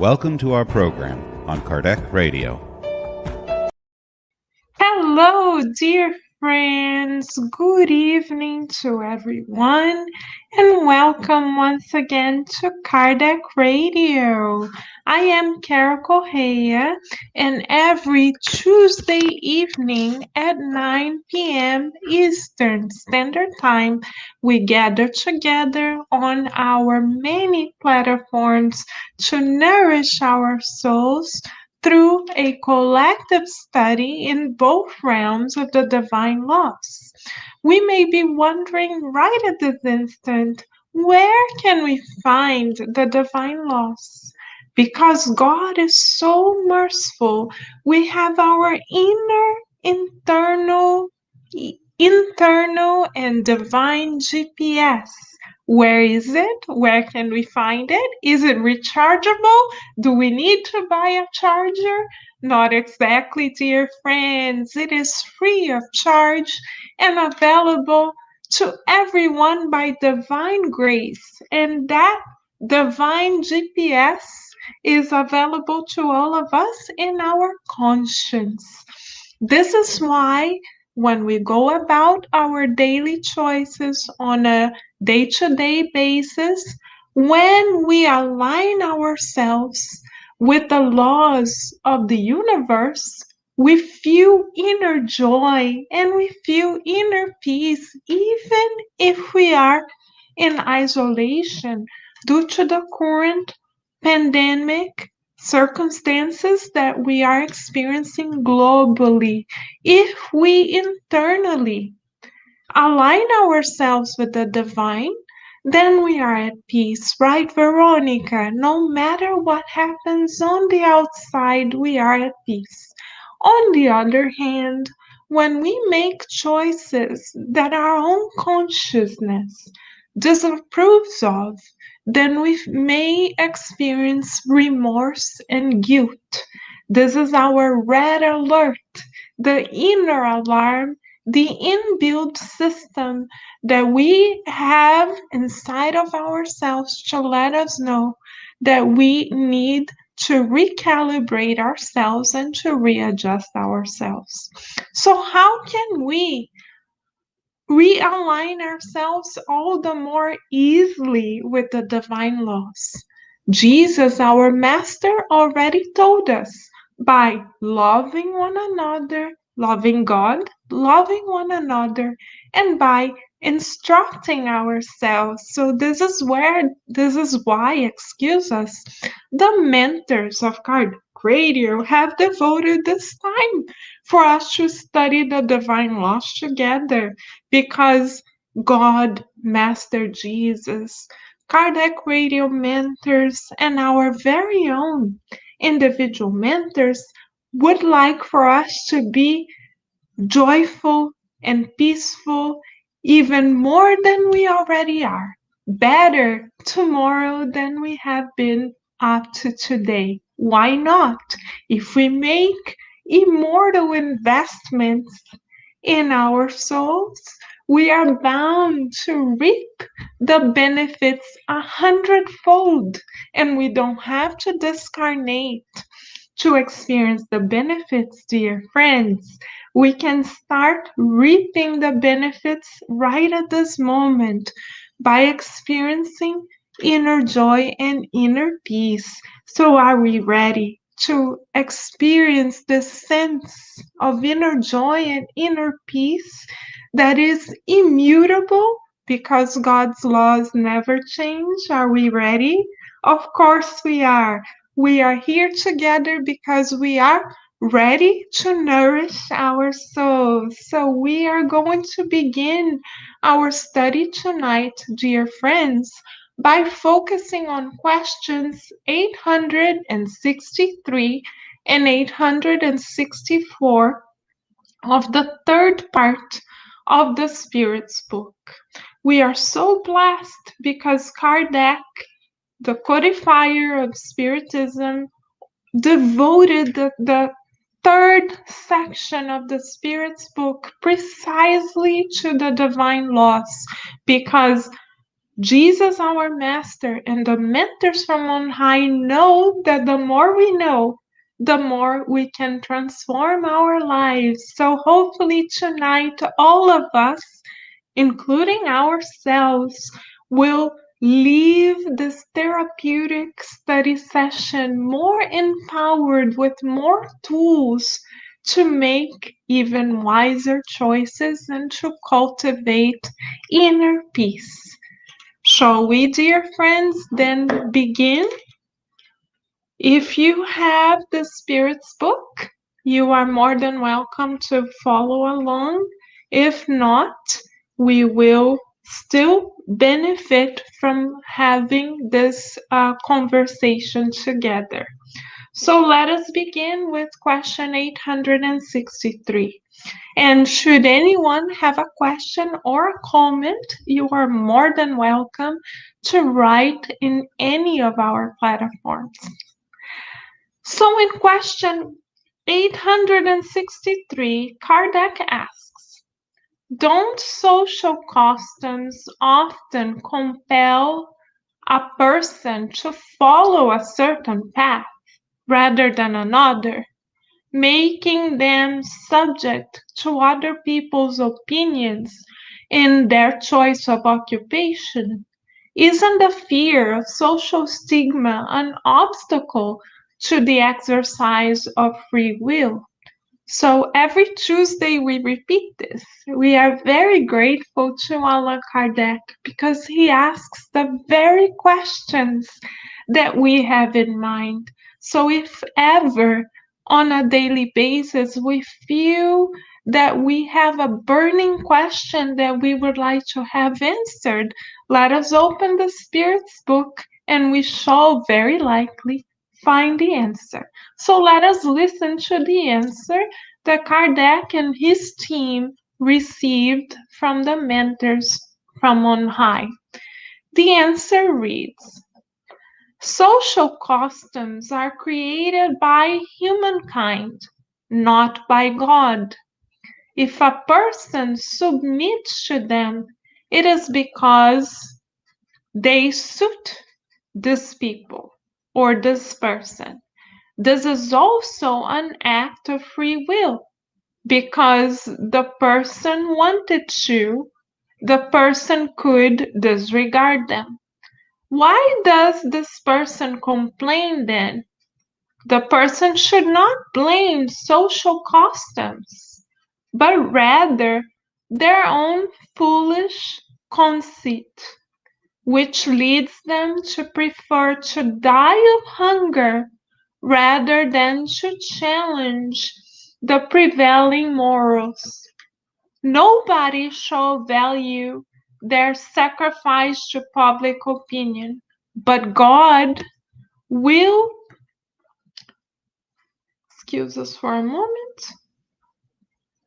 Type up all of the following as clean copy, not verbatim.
Welcome to our program on Kardec Radio. Hello, dear friends. Good evening to everyone, and welcome once again to Kardec Radio. I am Correa, and every Tuesday evening at 9 p.m. Eastern Standard Time, we gather together on our many platforms to nourish our souls through a collective study in both realms of the divine laws. We may be wondering right at this instant, where can we find the divine laws? Because God is so merciful, we have our internal and divine GPS. Where is it? Where can we find it? Is it rechargeable? Do we need to buy a charger? Not exactly, dear friends. It is free of charge and available to everyone by divine grace. And that divine GPS is available to all of us in our conscience. This is why when we go about our daily choices on a day-to-day basis, when we align ourselves with the laws of the universe, we feel inner joy and we feel inner peace, even if we are in isolation due to the current pandemic circumstances that we are experiencing globally. If we internally align ourselves with the divine, then we are at peace, right, Veronica? No matter what happens on the outside, we are at peace. On the other hand, when we make choices that our own consciousness disapproves of, then we may experience remorse and guilt. This is our red alert, the inner alarm, the inbuilt system that we have inside of ourselves to let us know that we need to recalibrate ourselves and to readjust ourselves. So, how can we realign ourselves all the more easily with the divine laws? Jesus, our Master, already told us by loving one another, loving God, loving one another, and by instructing ourselves. So this is why, excuse us, the mentors of Kardec Radio have devoted this time for us to study the divine laws together, because God, Master Jesus, Kardec Radio mentors, and our very own individual mentors would like for us to be joyful and peaceful even more than we already are, better tomorrow than we have been up to today. Why not? If we make immortal investments in our souls, we are bound to reap the benefits 100-fold, and we don't have to discarnate to experience the benefits, dear friends. We can start reaping the benefits right at this moment by experiencing inner joy and inner peace. So, are we ready to experience this sense of inner joy and inner peace that is immutable because God's laws never change? Are we ready? Of course we are. We are here together because we are ready to nourish our souls. So we are going to begin our study tonight, dear friends, by focusing on questions 863 and 864 of the third part of the Spirit's book. We are so blessed because Kardec, the codifier of Spiritism, devoted the third section of the Spirit's book precisely to the divine laws, because Jesus, our Master, and the mentors from on high know that the more we know, the more we can transform our lives. So hopefully tonight, all of us, including ourselves, will leave this therapeutic study session more empowered with more tools to make even wiser choices and to cultivate inner peace. Shall we, dear friends, then begin? If you have the Spirit's book, you are more than welcome to follow along. If not, we will still benefit from having this conversation together. So let us begin with question 863. And should anyone have a question or a comment, you are more than welcome to write in any of our platforms. So in question 863, Kardec asks, don't social customs often compel a person to follow a certain path rather than another, making them subject to other people's opinions in their choice of occupation? Isn't the fear of social stigma an obstacle to the exercise of free will? So every Tuesday we repeat this. We are very grateful to Allan Kardec because he asks the very questions that we have in mind. So if ever on a daily basis we feel that we have a burning question that we would like to have answered, let us open the Spirit's book and we shall very likely find the answer. So let us listen to the answer that Kardec and his team received from the mentors from on high. The answer reads, social customs are created by humankind, not by God. If a person submits to them, it is because they suit this people or this person. This is also an act of free will because the person wanted to, the person could disregard them. Why does this person complain then? The person should not blame social customs, but rather their own foolish conceit, which leads them to prefer to die of hunger rather than to challenge the prevailing morals. Nobody shall value their sacrifice to public opinion, but God will, excuse us for a moment,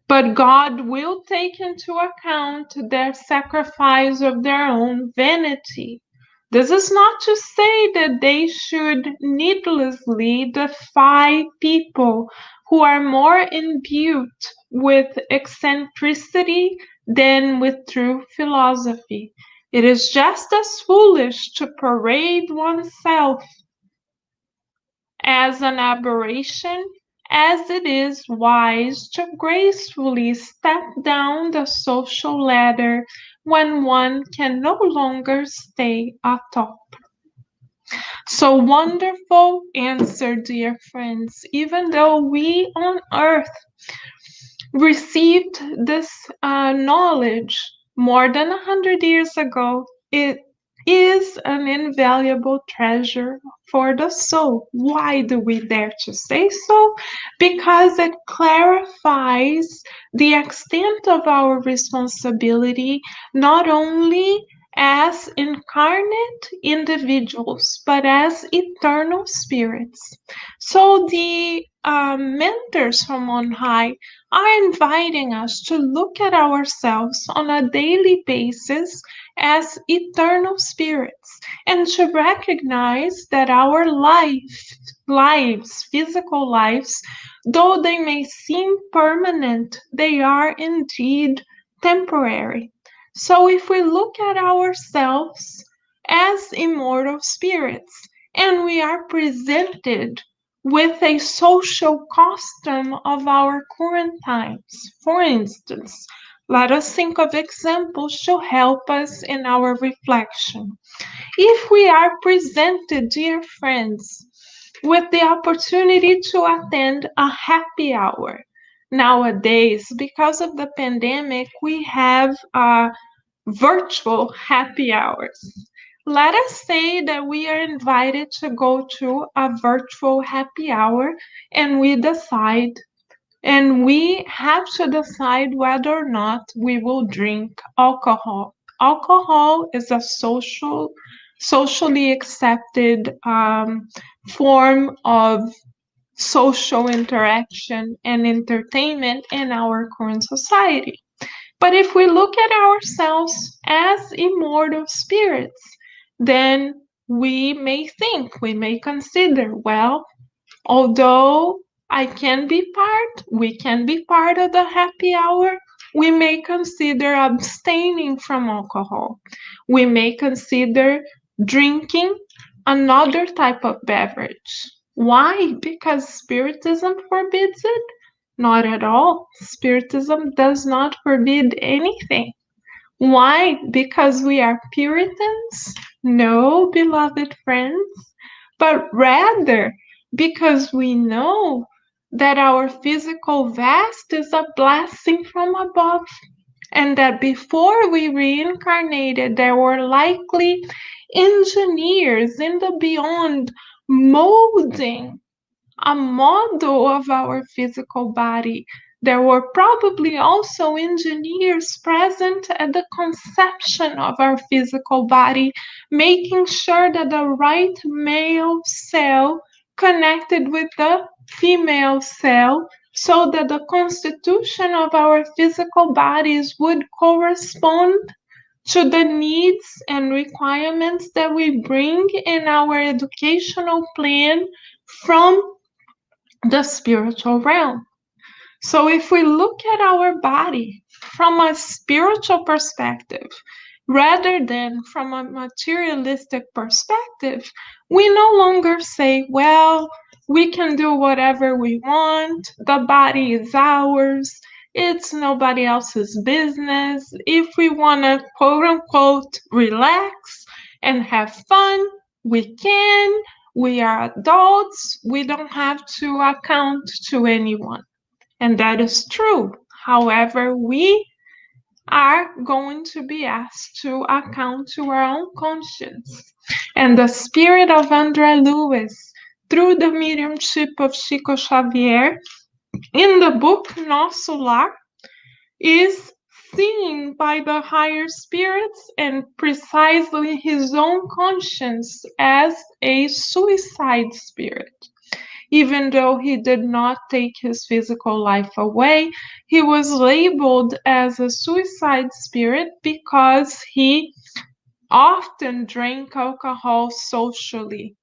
but God will take into account their sacrifice of their own vanity. This is not to say that they should needlessly defy people who are more imbued with eccentricity than with true philosophy. It is just as foolish to parade oneself as an aberration as it is wise to gracefully step down the social ladder when one can no longer stay atop. So wonderful answer, dear friends. Even though we on earth received this knowledge more than 100 years ago, it is an invaluable treasure for the soul. Why do we dare to say so? Because it clarifies the extent of our responsibility, not only as incarnate individuals, but as eternal spirits. So the mentors from on high are inviting us to look at ourselves on a daily basis as eternal spirits and to recognize that our lives, physical lives, though they may seem permanent, they are indeed temporary. So if we look at ourselves as immortal spirits and we are presented with a social custom of our current times, for instance, let us think of examples to help us in our reflection. If we are presented, dear friends, with the opportunity to attend a happy hour, nowadays, because of the pandemic, we have virtual happy hours. Let us say that we are invited to go to a virtual happy hour and we have to decide whether or not we will drink alcohol. Alcohol is a socially accepted form of social interaction and entertainment in our current society. But if we look at ourselves as immortal spirits, then we may consider, well, although we can be part of the happy hour, we may consider abstaining from alcohol. We may consider drinking another type of beverage. Why? Because Spiritism forbids it? Not at all. Spiritism does not forbid anything. Why? Because we are Puritans? No, beloved friends, but rather because we know that our physical vast is a blessing from above, and that before we reincarnated, there were likely engineers in the beyond molding a model of our physical body. There were probably also engineers present at the conception of our physical body, making sure that the right male cell connected with the female cell so that the constitution of our physical bodies would correspond to the needs and requirements that we bring in our educational plan from the spiritual realm. So, if we look at our body from a spiritual perspective rather than from a materialistic perspective, we no longer say, well, we can do whatever we want, the body is ours, it's nobody else's business. If we want to quote unquote relax and have fun, we can. We are adults, we don't have to account to anyone. And that is true. However, we are going to be asked to account to our own conscience. And the spirit of André Luiz, through the mediumship of Chico Xavier, in the book Nosso Lar, is seen by the higher spirits and precisely his own conscience as a suicide spirit. Even though he did not take his physical life away, he was labeled as a suicide spirit because he often drank alcohol socially.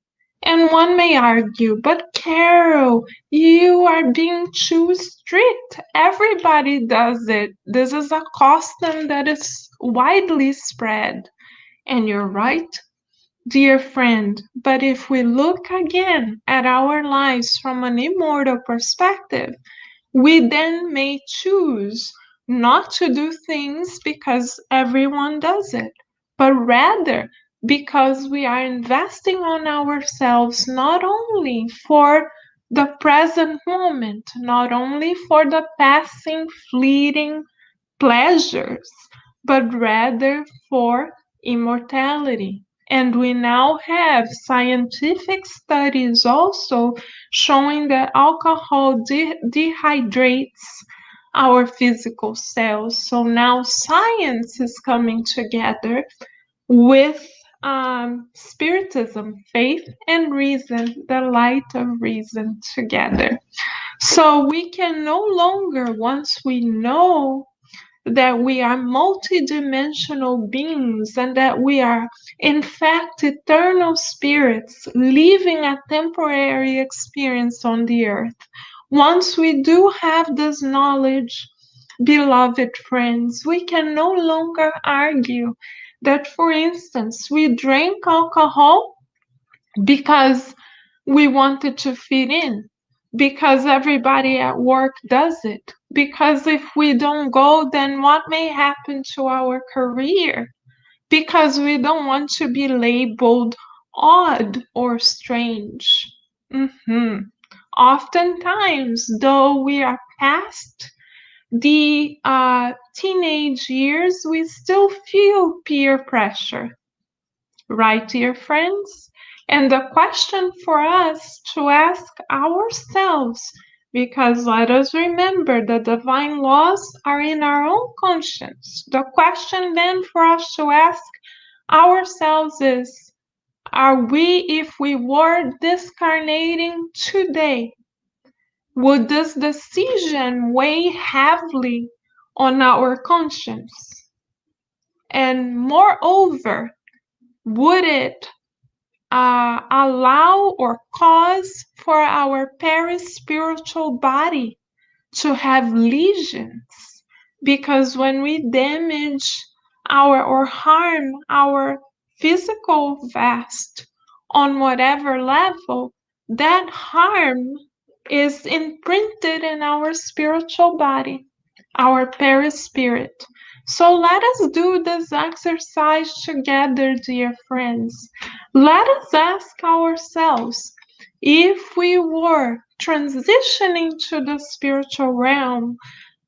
And one may argue, but Carol, you are being too strict. Everybody does it. This is a custom that is widely spread. And you're right, dear friend. But if we look again at our lives from an immortal perspective, we then may choose not to do things because everyone does it, but rather because we are investing on ourselves not only for the present moment, not only for the passing, fleeting pleasures, but rather for immortality. And we now have scientific studies also showing that alcohol dehydrates our physical cells. So now science is coming together with spiritism, faith and reason, the light of reason together. So we can no longer, once we know that we are multidimensional beings and that we are, in fact, eternal spirits living a temporary experience on the earth. Once we do have this knowledge, beloved friends, we can no longer argue that, for instance, we drank alcohol because we wanted to fit in, because everybody at work does it, because if we don't go, then what may happen to our career, because we don't want to be labeled odd or strange. Oftentimes, though we are past the teenage years, we still feel peer pressure, right, dear friends? And the question for us to ask ourselves, because let us remember the divine laws are in our own conscience. The question then for us to ask ourselves is, are we, if we were discarnating today, would this decision weigh heavily on our conscience? And moreover, would it allow or cause for our perispiritual body to have lesions? Because when we damage our or harm our physical vest on whatever level, that harm is imprinted in our spiritual body, our perispirit. So let us do this exercise together, dear friends. Let us ask ourselves, if we were transitioning to the spiritual realm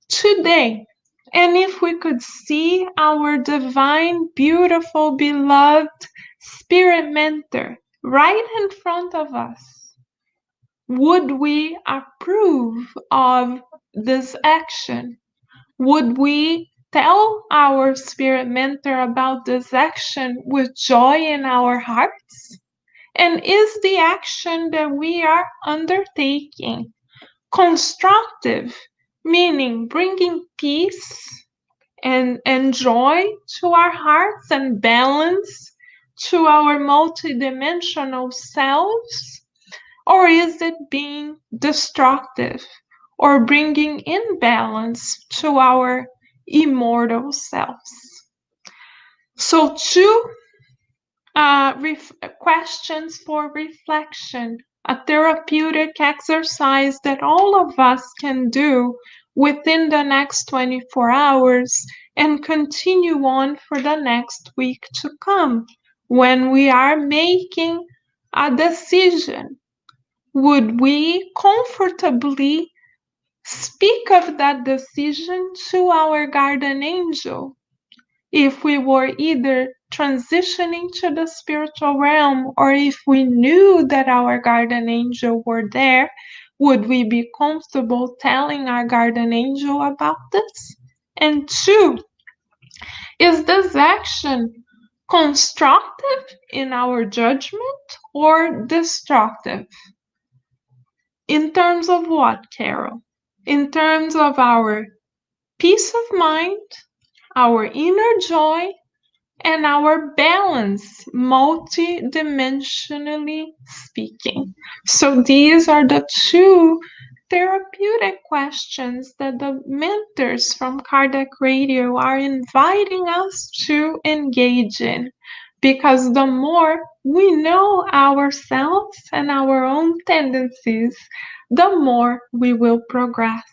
today, and if we could see our divine, beautiful, beloved spirit mentor right in front of us, would we approve of this action? Would we tell our spirit mentor about this action with joy in our hearts? And is the action that we are undertaking constructive, meaning bringing peace and joy to our hearts and balance to our multidimensional selves? Or is it being destructive or bringing imbalance to our immortal selves? So, two questions for reflection, a therapeutic exercise that all of us can do within the next 24 hours and continue on for the next week to come when we are making a decision. Would we comfortably speak of that decision to our guardian angel if we were either transitioning to the spiritual realm, or if we knew that our guardian angel were there? Would we be comfortable telling our guardian angel about this? And two, is this action constructive in our judgment or destructive? In terms of what, Carol? In terms of our peace of mind, our inner joy, and our balance, multidimensionally speaking. So these are the two therapeutic questions that the mentors from Kardec Radio are inviting us to engage in. Because the more we know ourselves and our own tendencies, the more we will progress.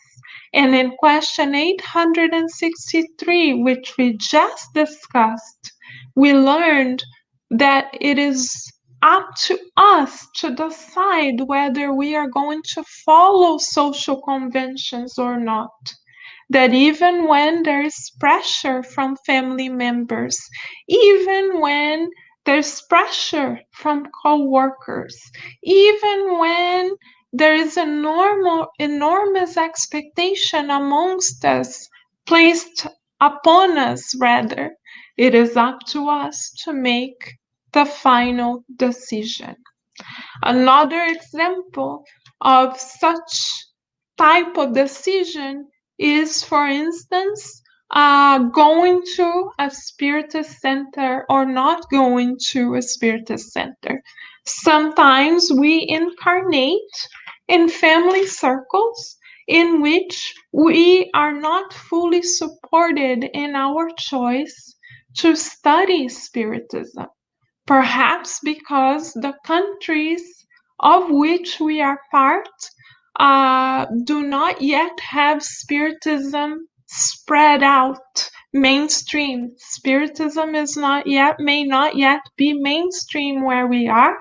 And in question 863, which we just discussed, we learned that it is up to us to decide whether we are going to follow social conventions or not. That even when there is pressure from family members, even when there's pressure from co-workers, even when there is a enormous expectation amongst us, placed upon us rather, it is up to us to make the final decision. Another example of such type of decision is, for instance, going to a spiritist center or not going to a spiritist center. Sometimes we incarnate in family circles in which we are not fully supported in our choice to study Spiritism. Perhaps because the countries of which we are part do not yet have Spiritism spread out mainstream. Spiritism may not yet be mainstream where we are,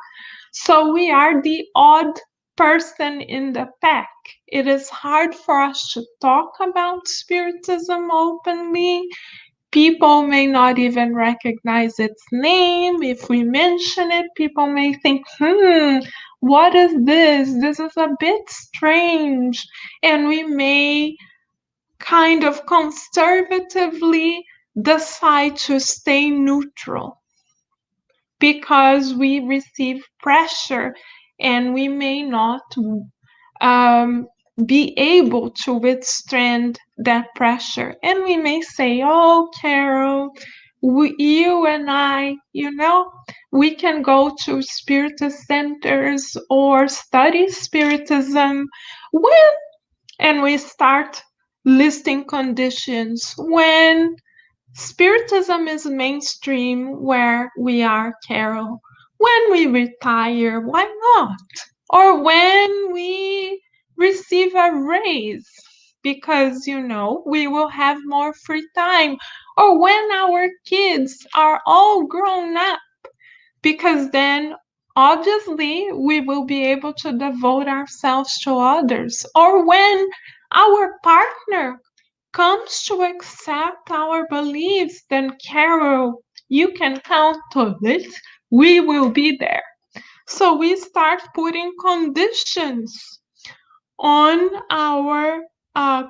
so we are the odd person in the pack. It is hard for us to talk about Spiritism openly. People may not even recognize its name. If we mention it, people may think, what is this? This is a bit strange. And we may kind of conservatively decide to stay neutral because we receive pressure and we may not be able to withstand that pressure. And we may say, oh, Carol, you and I, we can go to Spiritist centers or study Spiritism when, and we start listing conditions when Spiritism is mainstream where we are, Carol. When we retire, why not? Or when we receive a raise, because, we will have more free time. Or when our kids are all grown up, because then obviously we will be able to devote ourselves to others. Or when our partner comes to accept our beliefs, then Carol, you can count on it. We will be there. So we start putting conditions on our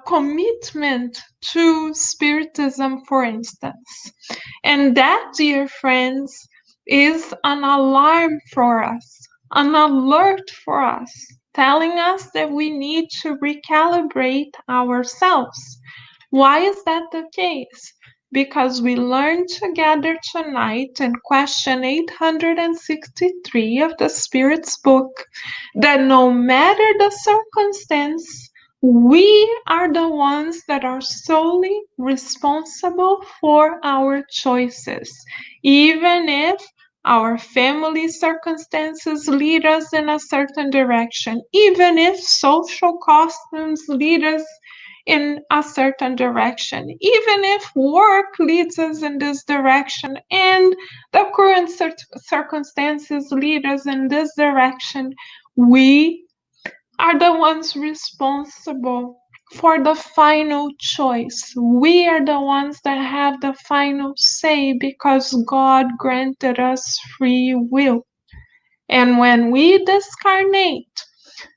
commitment to Spiritism, for instance. And that, dear friends, is an alarm for us, an alert for us, telling us that we need to recalibrate ourselves. Why is that the case? Because we learned together tonight in question 863 of the Spirit's book that no matter the circumstance, we are the ones that are solely responsible for our choices, even if our family circumstances lead us in a certain direction, even if social customs lead us in a certain direction, even if work leads us in this direction and the current circumstances lead us in this direction, we are the ones responsible for the final choice. We are the ones that have the final say because God granted us free will. And when we discarnate,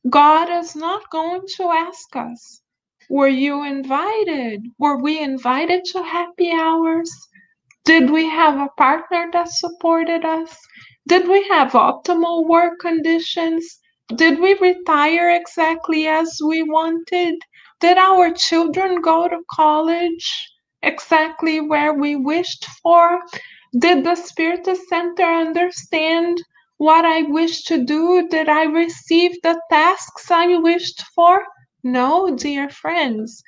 God is not going to ask us, were you invited? Were we invited to happy hours? Did we have a partner that supported us? Did we have optimal work conditions? Did we retire exactly as we wanted? Did our children go to college exactly where we wished for? Did the Spiritist Center understand what I wished to do? Did I receive the tasks I wished for? No, dear friends.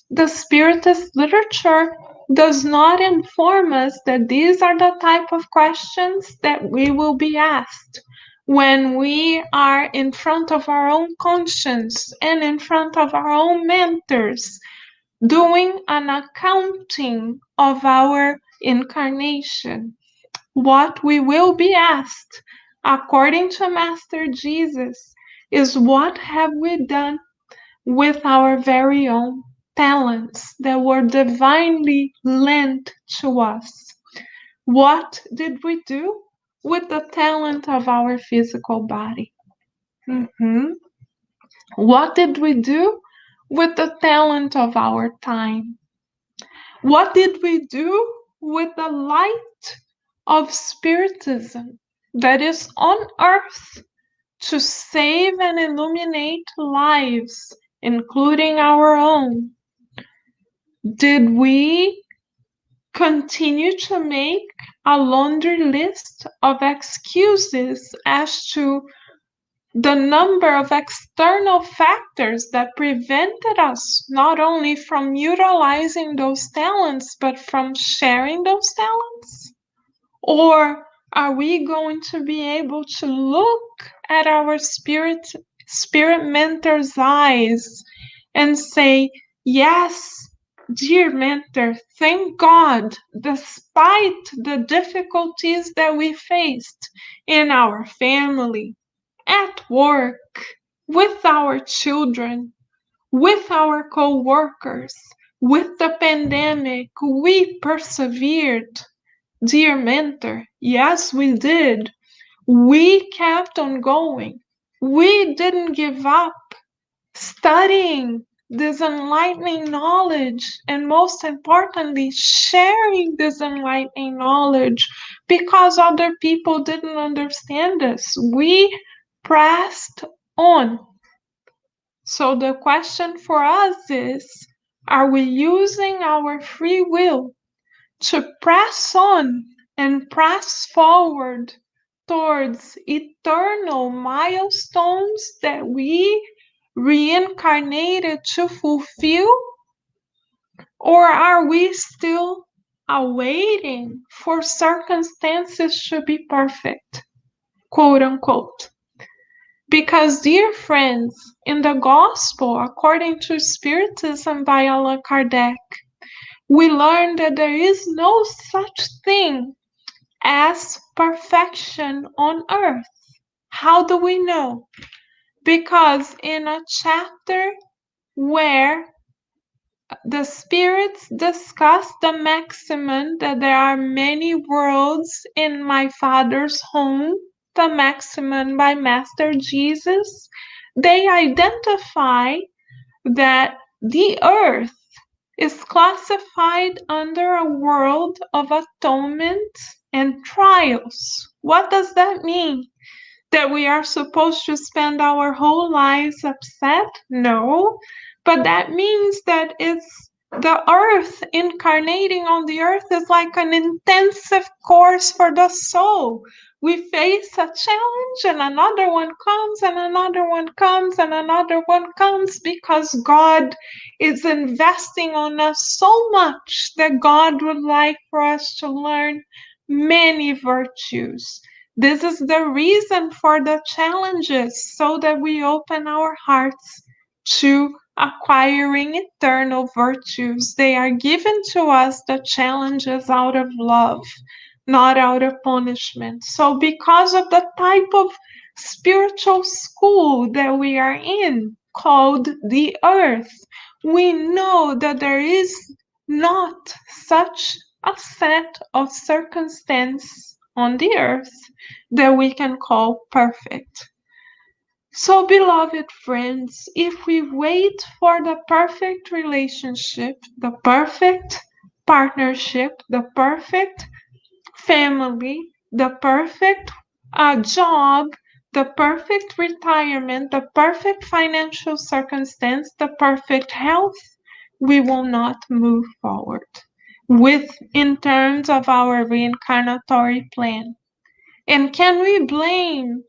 The Spiritist literature does not inform us that these are the type of questions that we will be asked when we are in front of our own conscience and in front of our own mentors, doing an accounting of our incarnation. What we will be asked, according to Master Jesus, is what have we done with our very own talents that were divinely lent to us. What did we do with the talent of our physical body? What did we do with the talent of our time? What did we do with the light of Spiritism that is on earth to save and illuminate lives, including our own? Did we continue to make a laundry list of excuses as to the number of external factors that prevented us not only from utilizing those talents, but from sharing those talents? Or are we going to be able to look at our spirit mentor's eyes and say, yes, dear mentor, thank God, despite the difficulties that we faced in our family, at work, with our children, with our co-workers, with the pandemic, we persevered. Dear mentor, yes, we did. We kept on going. We didn't give up studying this enlightening knowledge, and most importantly, sharing this enlightening knowledge because other people didn't understand us. We pressed on. So the question for us is, are we using our free will to press on and press forward towards eternal milestones that we reincarnated to fulfill? Or are we still awaiting for circumstances to be perfect, quote unquote? Because, dear friends, in the Gospel, according to Spiritism by Allan Kardec, we learn that there is no such thing as perfection on earth. How do we know? Because in a chapter where the spirits discuss the maximum that there are many worlds in my Father's home, the maximum by Master Jesus, they identify that the earth is classified under a world of atonement and trials. What does that mean? That we are supposed to spend our whole lives upset? No, but that means that it's the earth. Incarnating on the earth is like an intensive course for the soul. We face a challenge and another one comes and another one comes and another one comes because God is investing on us so much that God would like for us to learn many virtues. This is the reason for the challenges, so that we open our hearts to acquiring eternal virtues. They are given to us, the challenges, out of love, not out of punishment. So because of the type of spiritual school that we are in, called the earth, we know that there is not such a set of circumstance on the earth that we can call perfect. So, beloved friends, if we wait for the perfect relationship, the perfect partnership, the perfect family, the perfect job, the perfect retirement, the perfect financial circumstance, the perfect health, we will not move forward in terms of our reincarnatory plan. And can we blame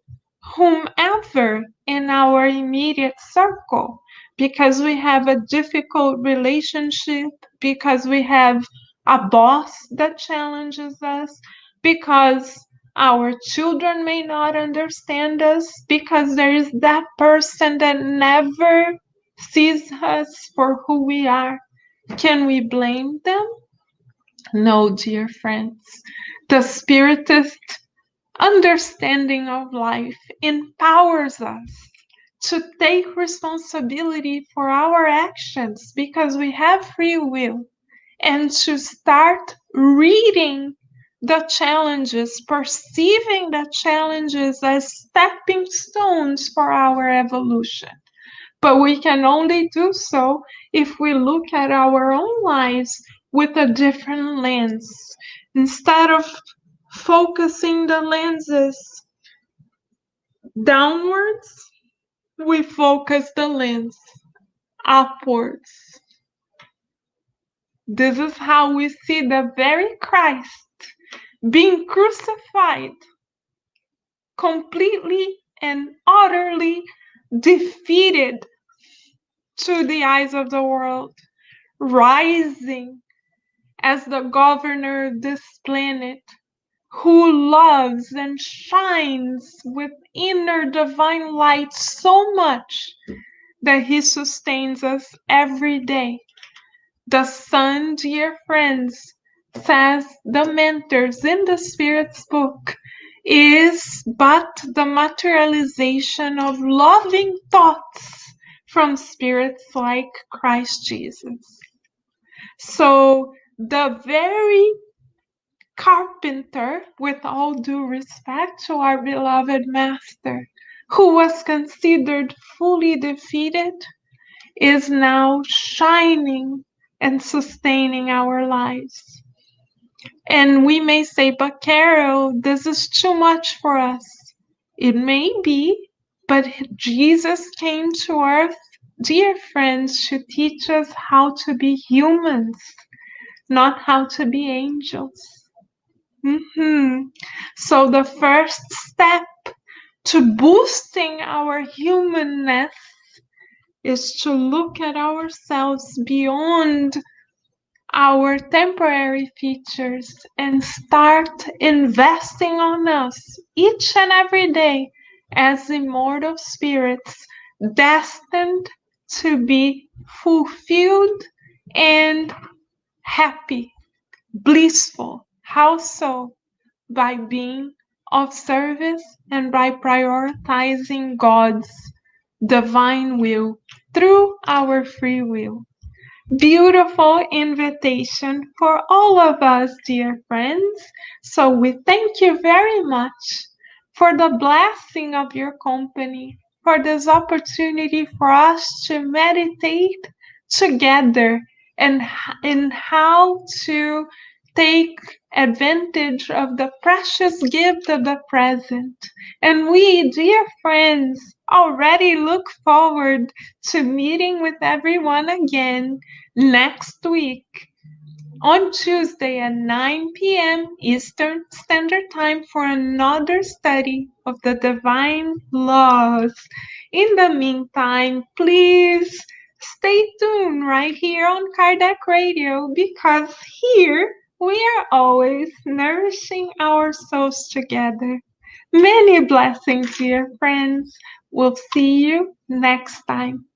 whomever in our immediate circle because we have a difficult relationship, because we have a boss that challenges us, because our children may not understand us, because there is that person that never sees us for who we are? Can we blame them? No, dear friends. The Spiritist understanding of life empowers us to take responsibility for our actions because we have free will, and to start reading the challenges, perceiving the challenges as stepping stones for our evolution. But we can only do so if we look at our own lives with a different lens. Instead of focusing the lenses downwards, we focus the lens upwards. This is how we see the very Christ being crucified, completely and utterly defeated to the eyes of the world, rising as the governor of this planet, who loves and shines with inner divine light so much that he sustains us every day. The Son, dear friends, says the mentors in the Spirit's book, is but the materialization of loving thoughts from spirits like Christ Jesus. So the very carpenter, with all due respect to our beloved Master, who was considered fully defeated, is now shining and sustaining our lives. And we may say, but Carol, this is too much for us. It may be, but Jesus came to earth, dear friends, to teach us how to be humans, not how to be angels. So the first step to boosting our humanness is to look at ourselves beyond our temporary features and start investing on us each and every day as immortal spirits destined to be fulfilled and happy, blissful. How so? By being of service and by prioritizing God's divine will through our free will. Beautiful invitation for all of us, dear friends. So we thank you very much for the blessing of your company, for this opportunity for us to meditate together and in how to take advantage of the precious gift of the present. And we, dear friends, already look forward to meeting with everyone again next week on Tuesday at 9 p.m. Eastern Standard Time for another study of the divine laws. In the meantime, please stay tuned right here on Kardec Radio, because here we are always nourishing our souls together. Many blessings, dear friends. We'll see you next time.